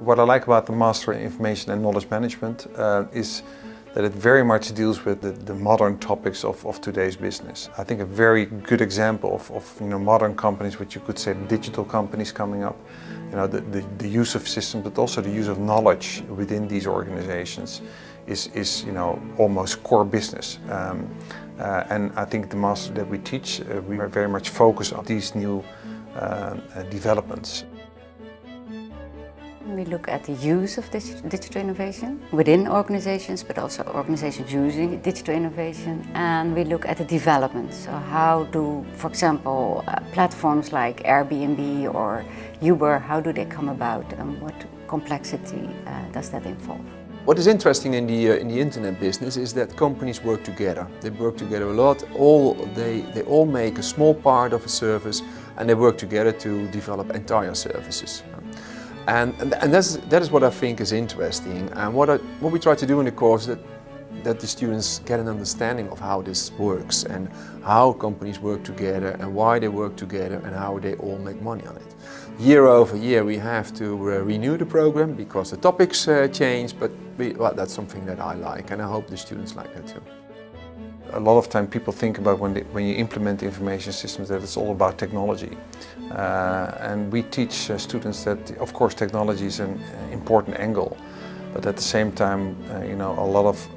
What I like about the Master in Information and Knowledge Management is that it very much deals with the modern topics of today's business. I think a very good example of modern companies, which you could say digital companies coming up, the use of systems, but also the use of knowledge within these organizations is almost core business. And I think the Master that we teach, we are very much focused on these new developments. We look at the use of digital innovation within organizations, but also organizations using digital innovation. And we look at the development. So how do, for example, platforms like Airbnb or Uber, how do they come about and what complexity does that involve? What is interesting in the internet business is that companies work together. They work together a lot. They all make a small part of a service and they work together to develop entire services. And that is what I think is interesting, and what we try to do in the course is that the students get an understanding of how this works and how companies work together and why they work together and how they all make money on it. Year over year we have to renew the program because the topics change, but that's something that I like and I hope the students like that too. A lot of time people think about when you implement information systems that it's all about technology. And we teach students that, of course, technology is an important angle, but at the same time, a lot of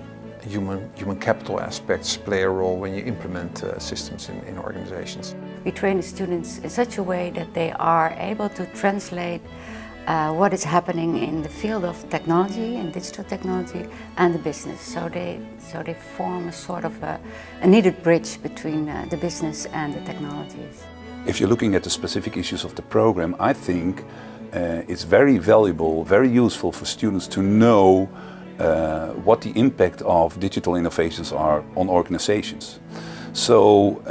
human capital aspects play a role when you implement systems in organizations. We train the students in such a way that they are able to translate what is happening in the field of technology and digital technology and the business. So they form a sort of a needed bridge between the business and the technologies. If you're looking at the specific issues of the program, I think it's very valuable, very useful for students to know what the impact of digital innovations are on organizations. So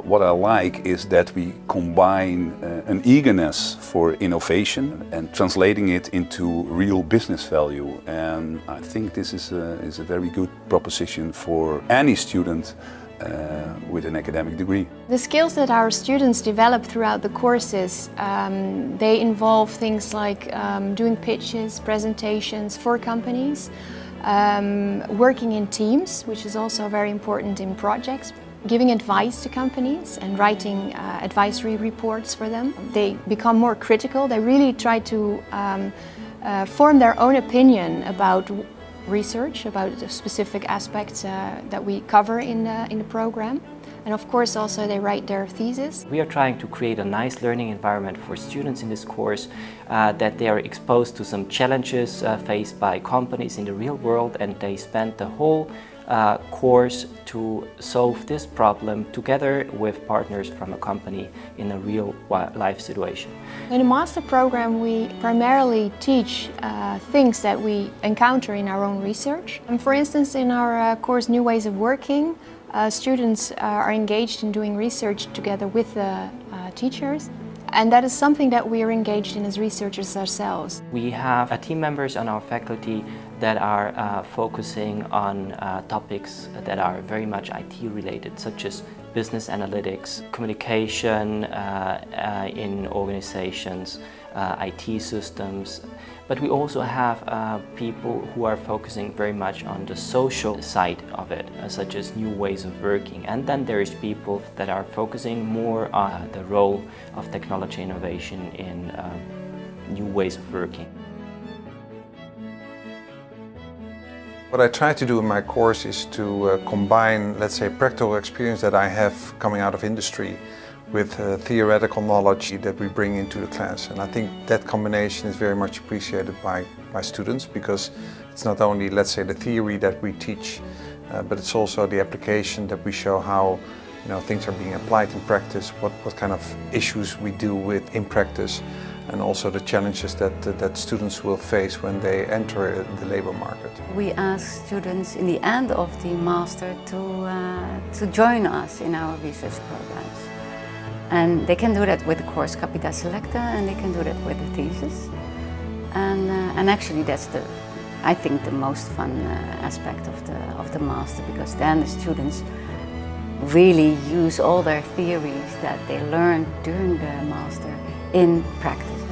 what I like is that we combine an eagerness for innovation and translating it into real business value. And I think this is a very good proposition for any student with an academic degree. The skills that our students develop throughout the courses, they involve things like doing pitches, presentations for companies, working in teams, which is also very important in projects, giving advice to companies and writing advisory reports for them. They become more critical. They really try to form their own opinion about research, about the specific aspects that we cover in the program. And of course also they write their thesis. We are trying to create a nice learning environment for students in this course, that they are exposed to some challenges faced by companies in the real world, and they spend the whole course to solve this problem together with partners from a company in a real life situation. In the master program we primarily teach things that we encounter in our own research. And for instance, in our course New Ways of Working, students are engaged in doing research together with the teachers. And that is something that we are engaged in as researchers ourselves. We have team members on our faculty that are focusing on topics that are very much IT related, such as business analytics, communication in organizations, IT systems. But we also have people who are focusing very much on the social side of it, such as new ways of working. And then there is people that are focusing more on the role of technology innovation in new ways of working. What I try to do in my course is to combine, let's say, practical experience that I have coming out of industry with theoretical knowledge that we bring into the class. And I think that combination is very much appreciated by students, because it's not only, let's say, the theory that we teach, but it's also the application that we show how things are being applied in practice, what kind of issues we deal with in practice, and also the challenges that students will face when they enter the labor market. We ask students in the end of the master to join us in our research programs. And they can do that with the course Capita Selecta, and they can do that with the thesis. And actually that's I think the most fun aspect of the master, because then the students really use all their theories that they learned during the master in practice.